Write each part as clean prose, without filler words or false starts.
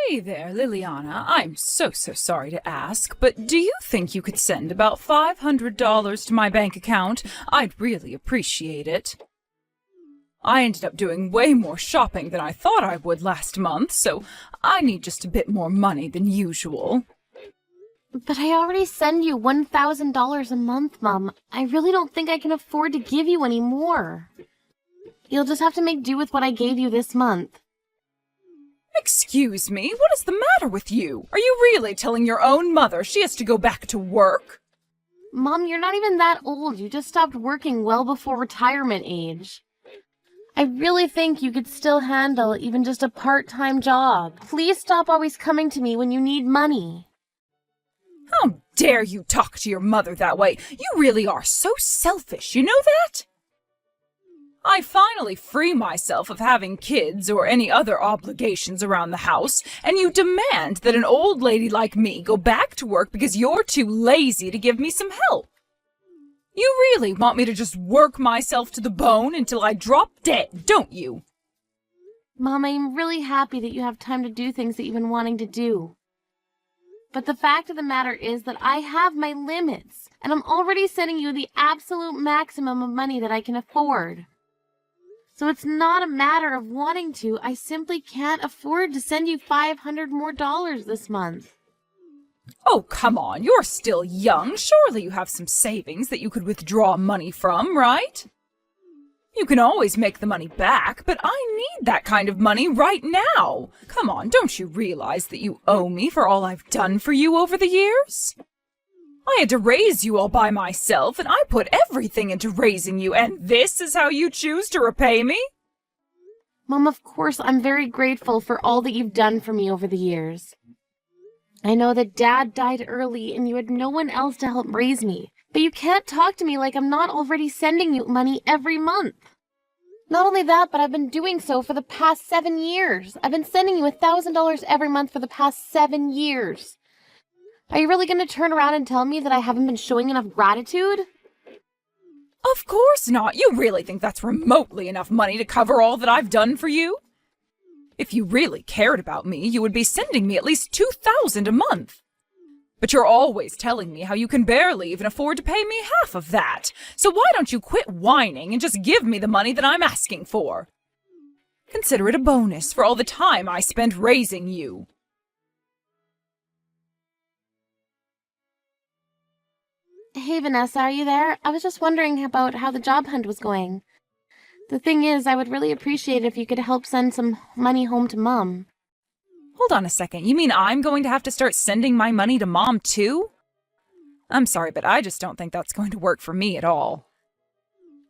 Hey there, Liliana. I'm so sorry to ask, but do you think you could send about $500 to my bank account? I'd really appreciate it. I ended up doing way more shopping than I thought I would last month, so I need just a bit more money than usual. But I already send you $1,000 a month, Mom. I really don't think I can afford to give you any more. You'll just have to make do with what I gave you this month. Excuse me, what is the matter with you? Are you really telling your own mother she has to go back to work? Mom, you're not even that old. You just stopped working well before retirement age. I really think you could still handle even just a part-time job. Please stop always coming to me when you need money. How dare you talk to your mother that way? You really are so selfish, you know that? I finally free myself of having kids or any other obligations around the house, and you demand that an old lady like me go back to work because you're too lazy to give me some help. You really want me to just work myself to the bone until I drop dead, don't you? Mom, I'm really happy that you have time to do things that you've been wanting to do. But the fact of the matter is that I have my limits, and I'm already sending you the absolute maximum of money that I can afford. So it's not a matter of wanting to, I simply can't afford to send you $500 more this month. Oh, come on, you're still young. Surely you have some savings that you could withdraw money from, right? You can always make the money back, but I need that kind of money right now. Come on, don't you realize that you owe me for all I've done for you over the years? I had to raise you all by myself, and I put everything into raising you, and this is how you choose to repay me? Mom, of course, I'm very grateful for all that you've done for me over the years. I know that Dad died early, and you had no one else to help raise me. But you can't talk to me like I'm not already sending you money every month. Not only that, but I've been doing so for the past 7 years. I've been sending you $1,000 every month for the past 7 years. Are you really going to turn around and tell me that I haven't been showing enough gratitude? Of course not. You really think that's remotely enough money to cover all that I've done for you? If you really cared about me, you would be sending me at least $2,000 a month. But you're always telling me how you can barely even afford to pay me half of that. So why don't you quit whining and just give me the money that I'm asking for? Consider it a bonus for all the time I spent raising you. Hey, Vanessa, are you there? I was just wondering about how the job hunt was going. The thing is, I would really appreciate it if you could help send some money home to Mom. Hold on a second. You mean I'm going to have to start sending my money to Mom too? I'm sorry, but I just don't think that's going to work for me at all.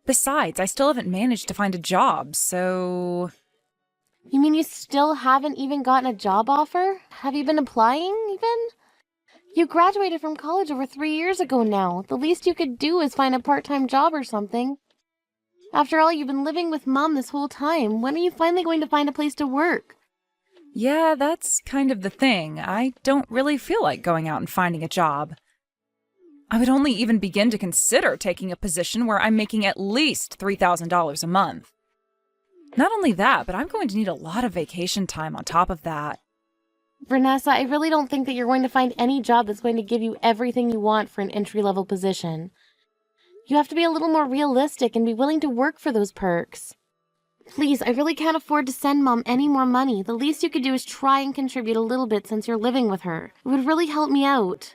Besides, I still haven't managed to find a job, so... You mean you still haven't even gotten a job offer? Have you been applying, even? You graduated from college over 3 years ago now. The least you could do is find a part-time job or something. After all, you've been living with Mom this whole time. When are you finally going to find a place to work? Yeah, that's kind of the thing. I don't really feel like going out and finding a job. I would only even begin to consider taking a position where I'm making at least $3,000 a month. Not only that, but I'm going to need a lot of vacation time on top of that. Vanessa, I really don't think that you're going to find any job that's going to give you everything you want for an entry-level position. You have to be a little more realistic and be willing to work for those perks. Please, I really can't afford to send Mom any more money. The least you could do is try and contribute a little bit since you're living with her. It would really help me out.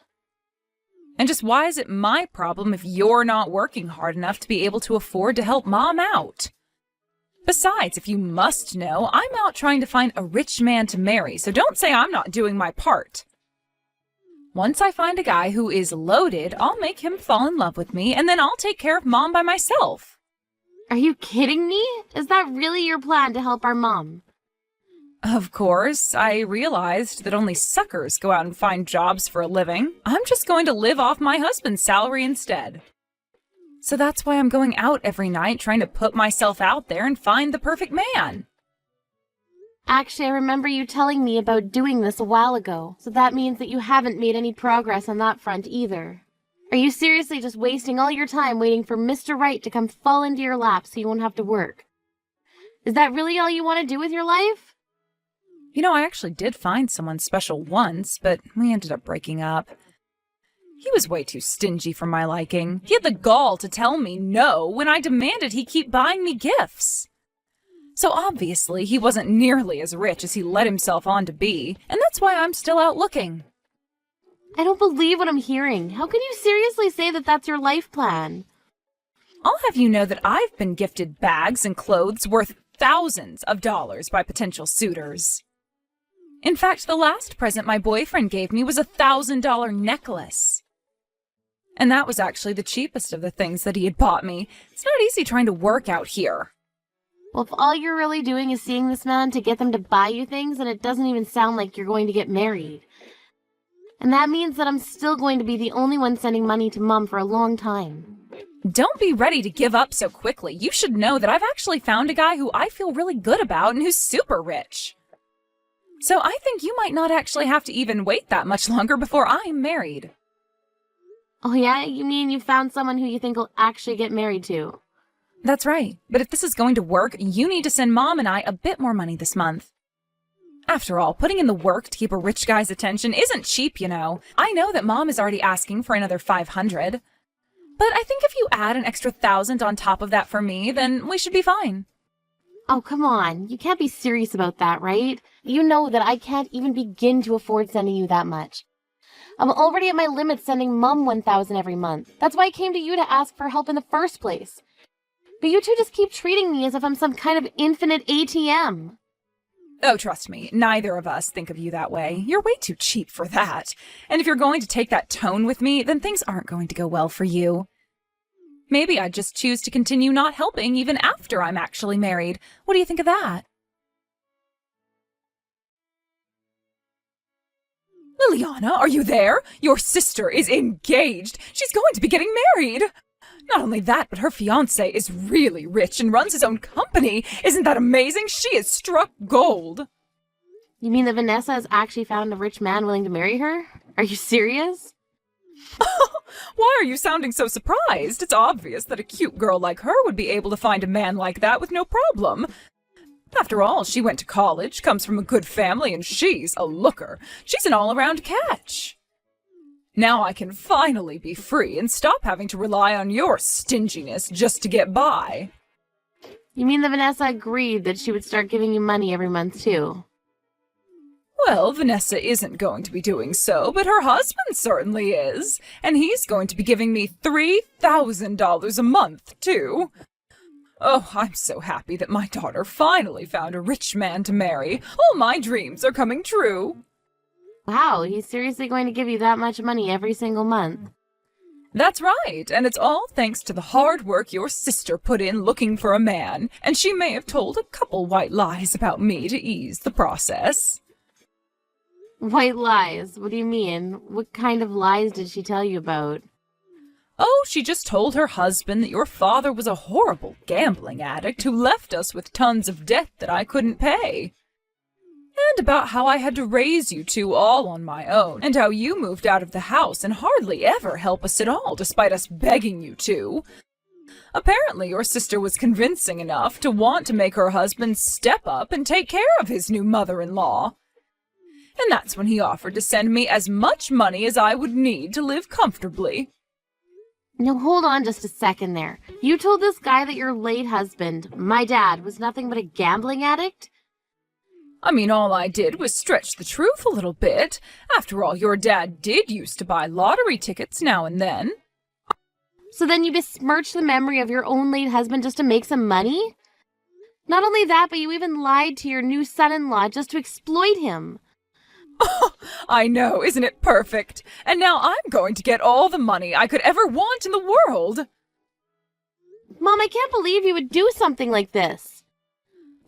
And just why is it my problem if you're not working hard enough to be able to afford to help Mom out? Besides, if you must know, I'm out trying to find a rich man to marry, so don't say I'm not doing my part. Once I find a guy who is loaded, I'll make him fall in love with me, and then I'll take care of Mom by myself. Are you kidding me? Is that really your plan to help our Mom? Of course, I realized that only suckers go out and find jobs for a living. I'm just going to live off my husband's salary instead. So that's why I'm going out every night trying to put myself out there and find the perfect man. Actually, I remember you telling me about doing this a while ago, so that means that you haven't made any progress on that front either. Are you seriously just wasting all your time waiting for Mr. Right to come fall into your lap so you won't have to work? Is that really all you want to do with your life? I actually did find someone special once, but we ended up breaking up. He was way too stingy for my liking. He had the gall to tell me no when I demanded he keep buying me gifts. So obviously he wasn't nearly as rich as he let himself on to be, and that's why I'm still out looking. I don't believe what I'm hearing. How can you seriously say that that's your life plan? I'll have you know that I've been gifted bags and clothes worth thousands of dollars by potential suitors. In fact, the last present my boyfriend gave me was a $1,000 necklace. And that was actually the cheapest of the things that he had bought me. It's not easy trying to work out here. Well, if all you're really doing is seeing this man to get them to buy you things, then it doesn't even sound like you're going to get married. And that means that I'm still going to be the only one sending money to Mom for a long time. Don't be ready to give up so quickly. You should know that I've actually found a guy who I feel really good about and who's super rich. So I think you might not actually have to even wait that much longer before I'm married. Oh yeah? You mean you found someone who you think will actually get married to? That's right. But if this is going to work, you need to send Mom and I a bit more money this month. After all, putting in the work to keep a rich guy's attention isn't cheap, I know that Mom is already asking for another $500. But I think if you add an extra $1,000 on top of that for me, then we should be fine. Oh, come on. You can't be serious about that, right? You know that I can't even begin to afford sending you that much. I'm already at my limit sending Mom $1,000 every month. That's why I came to you to ask for help in the first place. But you two just keep treating me as if I'm some kind of infinite ATM. Oh, trust me, neither of us think of you that way. You're way too cheap for that. And if you're going to take that tone with me, then things aren't going to go well for you. Maybe I'd just choose to continue not helping even after I'm actually married. What do you think of that? Liliana, are you there? Your sister is engaged. She's going to be getting married. Not only that, but her fiancé is really rich and runs his own company. Isn't that amazing? She is struck gold. You mean that Vanessa has actually found a rich man willing to marry her? Are you serious? Why are you sounding so surprised? It's obvious that a cute girl like her would be able to find a man like that with no problem. After all, she went to college, comes from a good family, and she's a looker. She's an all-around catch. Now I can finally be free and stop having to rely on your stinginess just to get by. You mean that Vanessa agreed that she would start giving you money every month, too? Well, Vanessa isn't going to be doing so, but her husband certainly is. And he's going to be giving me $3,000 a month, too. Oh, I'm so happy that my daughter finally found a rich man to marry. All my dreams are coming true. Wow, he's seriously going to give you that much money every single month? That's right, and it's all thanks to the hard work your sister put in looking for a man, and she may have told a couple white lies about me to ease the process. White lies? What do you mean? What kind of lies did she tell you about? Oh, she just told her husband that your father was a horrible gambling addict who left us with tons of debt that I couldn't pay. And about how I had to raise you two all on my own, and how you moved out of the house and hardly ever help us at all, despite us begging you to. Apparently your sister was convincing enough to want to make her husband step up and take care of his new mother-in-law. And that's when he offered to send me as much money as I would need to live comfortably. Now hold on just a second there. You told this guy that your late husband, my dad, was nothing but a gambling addict? I mean, all I did was stretch the truth a little bit. After all, your dad did used to buy lottery tickets now and then. So then you besmirched the memory of your own late husband just to make some money? Not only that, but you even lied to your new son-in-law just to exploit him. Oh, I know, isn't it perfect? And now I'm going to get all the money I could ever want in the world. Mom, I can't believe you would do something like this.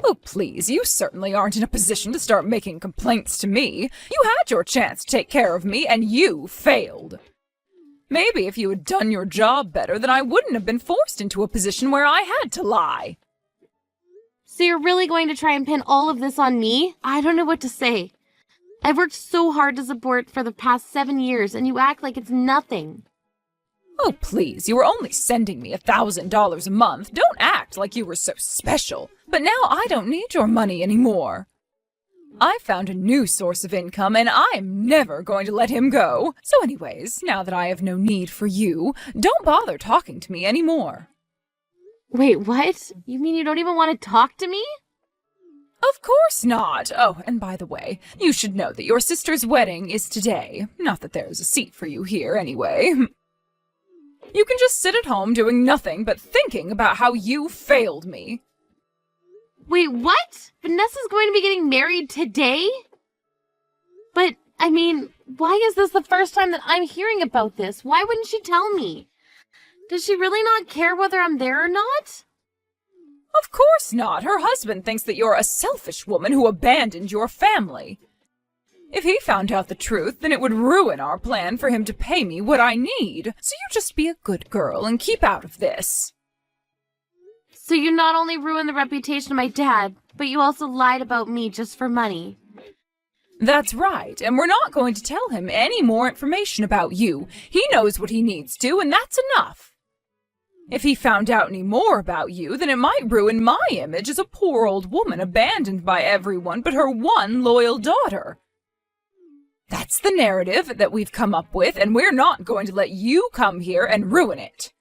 Oh, please, you certainly aren't in a position to start making complaints to me. You had your chance to take care of me, and you failed. Maybe if you had done your job better, then I wouldn't have been forced into a position where I had to lie. So you're really going to try and pin all of this on me? I don't know what to say. I've worked so hard to support for the past 7 years, and you act like it's nothing. Oh, please, you were only sending me $1,000 a month. Don't act like you were so special. But now I don't need your money anymore. I found a new source of income, and I am never going to let him go. So anyways, now that I have no need for you, don't bother talking to me anymore. Wait, what? You mean you don't even want to talk to me? Of course not. Oh, and by the way, you should know that your sister's wedding is today. Not that there's a seat for you here, anyway. You can just sit at home doing nothing but thinking about how you failed me. Wait, what? Vanessa's going to be getting married today? But, I mean, why is this the first time that I'm hearing about this? Why wouldn't she tell me? Does she really not care whether I'm there or not? Of course not. Her husband thinks that you're a selfish woman who abandoned your family. If he found out the truth, then it would ruin our plan for him to pay me what I need. So you just be a good girl and keep out of this. So you not only ruined the reputation of my dad, but you also lied about me just for money. That's right, and we're not going to tell him any more information about you. He knows what he needs to, and that's enough. If he found out any more about you, then it might ruin my image as a poor old woman abandoned by everyone but her one loyal daughter. That's the narrative that we've come up with, and we're not going to let you come here and ruin it.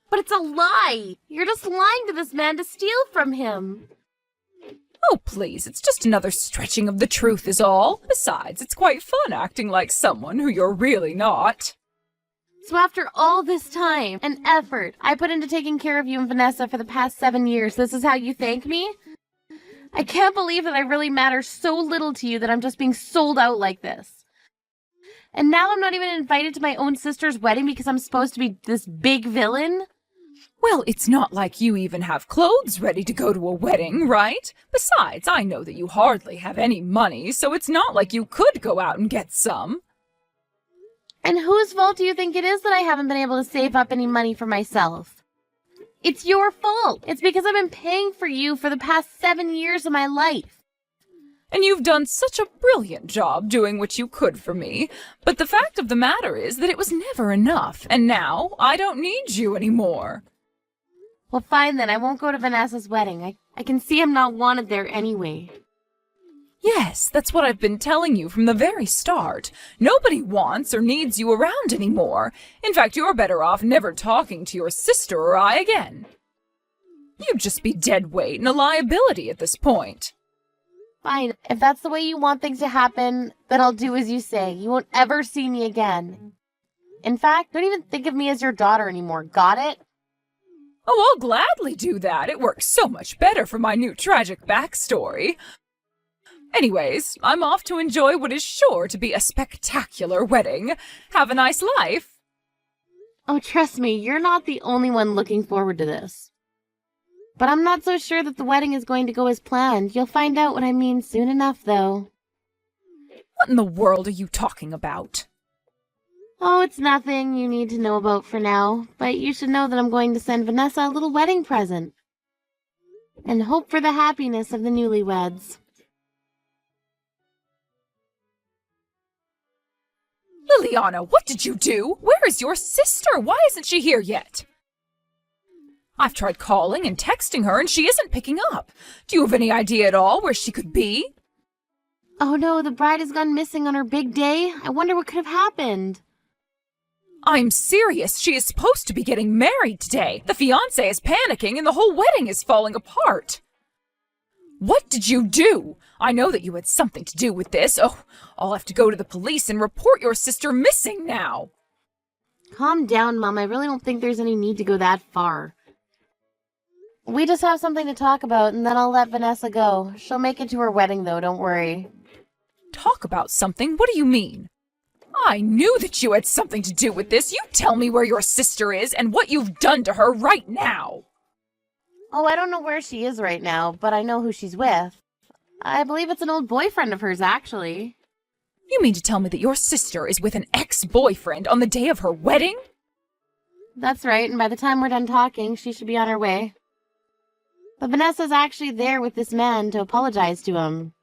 But it's a lie! You're just lying to this man to steal from him. Oh, please, it's just another stretching of the truth is all. Besides, it's quite fun acting like someone who you're really not. So after all this time and effort I put into taking care of you and Vanessa for the past 7 years, this is how you thank me? I can't believe that I really matter so little to you that I'm just being sold out like this. And now I'm not even invited to my own sister's wedding because I'm supposed to be this big villain? Well, it's not like you even have clothes ready to go to a wedding, right? Besides, I know that you hardly have any money, so it's not like you could go out and get some. And whose fault do you think it is that I haven't been able to save up any money for myself? It's your fault. It's because I've been paying for you for the past 7 years of my life. And you've done such a brilliant job doing what you could for me. But the fact of the matter is that it was never enough, and now I don't need you anymore. Well, fine then. I won't go to Vanessa's wedding. I can see I'm not wanted there anyway. Yes, that's what I've been telling you from the very start. Nobody wants or needs you around anymore. In fact, you're better off never talking to your sister or I again. You'd just be dead weight and a liability at this point. Fine. If that's the way you want things to happen, then I'll do as you say. You won't ever see me again. In fact, don't even think of me as your daughter anymore. Got it? Oh, I'll gladly do that. It works so much better for my new tragic backstory. Anyways, I'm off to enjoy what is sure to be a spectacular wedding. Have a nice life. Oh, trust me, you're not the only one looking forward to this. But I'm not so sure that the wedding is going to go as planned. You'll find out what I mean soon enough, though. What in the world are you talking about? Oh, it's nothing you need to know about for now, but you should know that I'm going to send Vanessa a little wedding present. And hope for the happiness of the newlyweds. Liliana, what did you do? Where is your sister? Why isn't she here yet? I've tried calling and texting her and she isn't picking up. Do you have any idea at all where she could be? Oh no, the bride has gone missing on her big day. I wonder what could have happened. I'm serious. She is supposed to be getting married today. The fiancé is panicking and the whole wedding is falling apart. What did you do? I know that you had something to do with this. Oh, I'll have to go to the police and report your sister missing now. Calm down, Mom. I really don't think there's any need to go that far. We just have something to talk about, and then I'll let Vanessa go. She'll make it to her wedding, though, don't worry. Talk about something? What do you mean? I knew that you had something to do with this. You tell me where your sister is and what you've done to her right now. Oh, I don't know where she is right now, but I know who she's with. I believe it's an old boyfriend of hers, actually. You mean to tell me that your sister is with an ex-boyfriend on the day of her wedding? That's right, and by the time we're done talking, she should be on her way. But Vanessa's actually there with this man to apologize to him.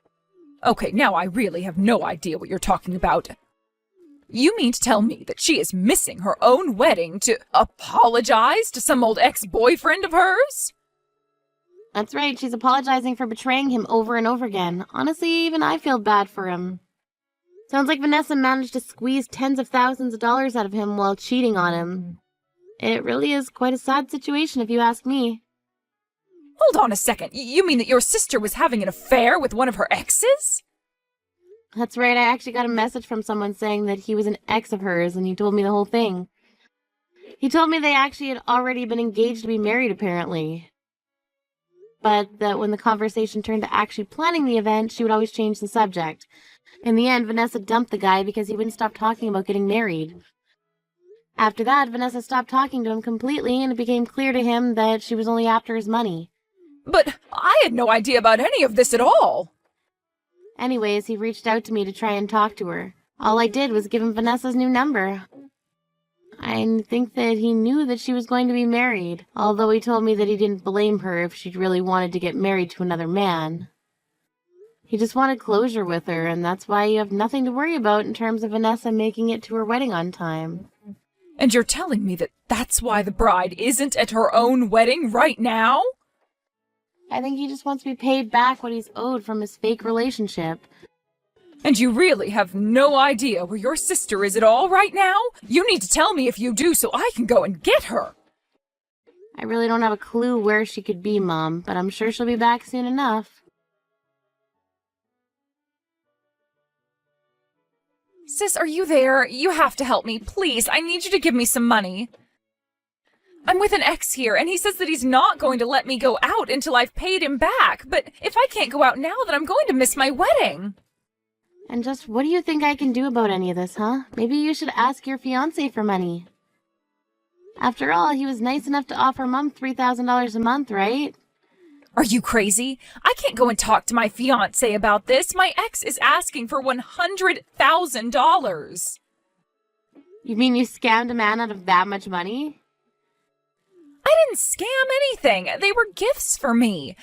Okay, now I really have no idea what you're talking about. You mean to tell me that she is missing her own wedding to apologize to some old ex-boyfriend of hers? That's right, she's apologizing for betraying him over and over again. Honestly, even I feel bad for him. Sounds like Vanessa managed to squeeze tens of thousands of dollars out of him while cheating on him. It really is quite a sad situation if you ask me. Hold on a second. You mean that your sister was having an affair with one of her exes? That's right, I actually got a message from someone saying that he was an ex of hers, and he told me the whole thing. He told me they actually had already been engaged to be married, apparently. But that when the conversation turned to actually planning the event, she would always change the subject. In the end, Vanessa dumped the guy because he wouldn't stop talking about getting married. After that, Vanessa stopped talking to him completely, and it became clear to him that she was only after his money. But I had no idea about any of this at all. Anyways, he reached out to me to try and talk to her. All I did was give him Vanessa's new number. I think that he knew that she was going to be married, although he told me that he didn't blame her if she really wanted to get married to another man. He just wanted closure with her, and that's why you have nothing to worry about in terms of Vanessa making it to her wedding on time. And you're telling me that that's why the bride isn't at her own wedding right now? I think he just wants to be paid back what he's owed from his fake relationship. And you really have no idea where your sister is at all right now? You need to tell me if you do so I can go and get her. I really don't have a clue where she could be, Mom, but I'm sure she'll be back soon enough. Sis, are you there? You have to help me, please. I need you to give me some money. I'm with an ex here, and he says that he's not going to let me go out until I've paid him back. But if I can't go out now, then I'm going to miss my wedding. And just what do you think I can do about any of this, huh? Maybe you should ask your fiancé for money. After all, he was nice enough to offer Mom $3,000 a month, right? Are you crazy? I can't go and talk to my fiancé about this. My ex is asking for $100,000. You mean you scammed a man out of that much money? I didn't scam anything. They were gifts for me.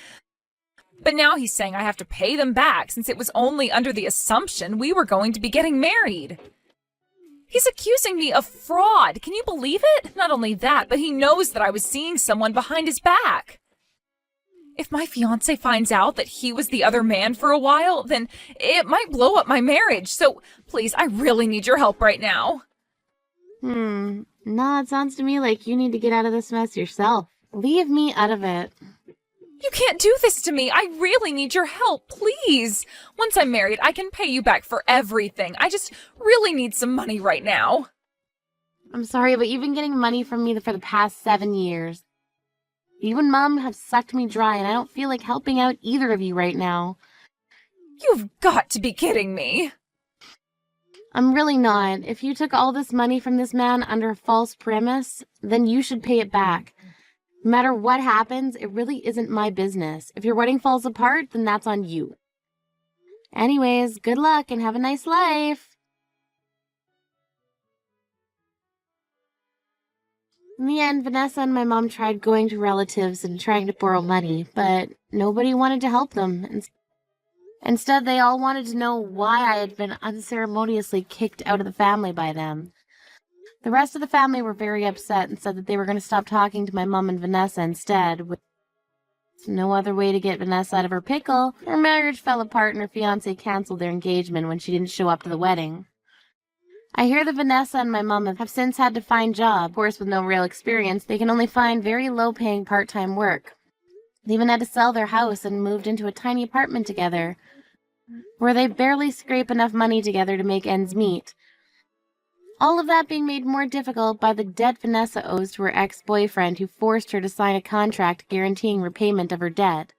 But now he's saying I have to pay them back since it was only under the assumption we were going to be getting married. He's accusing me of fraud. Can you believe it? Not only that, but he knows that I was seeing someone behind his back. If my fiancé finds out that he was the other man for a while, then it might blow up my marriage. So please, I really need your help right now. No, it sounds to me like you need to get out of this mess yourself. Leave me out of it. You can't do this to me. I really need your help, please. Once I'm married, I can pay you back for everything. I just really need some money right now. I'm sorry, but you've been getting money from me for the past 7 years. You and Mom have sucked me dry, and I don't feel like helping out either of you right now. You've got to be kidding me. I'm really not. If you took all this money from this man under a false premise, then you should pay it back. No matter what happens, it really isn't my business. If your wedding falls apart, then that's on you. Anyways, good luck and have a nice life. In the end, Vanessa and my mom tried going to relatives and trying to borrow money, but nobody wanted to help them. Instead, they all wanted to know why I had been unceremoniously kicked out of the family by them. The rest of the family were very upset and said that they were going to stop talking to my mom and Vanessa instead. With no other way to get Vanessa out of her pickle, her marriage fell apart and her fiancé canceled their engagement when she didn't show up to the wedding. I hear that Vanessa and my mom have since had to find jobs. Of course, with no real experience, they can only find very low-paying part-time work. They even had to sell their house and moved into a tiny apartment together, where they barely scrape enough money together to make ends meet. All of that being made more difficult by the debt Vanessa owes to her ex-boyfriend who forced her to sign a contract guaranteeing repayment of her debt.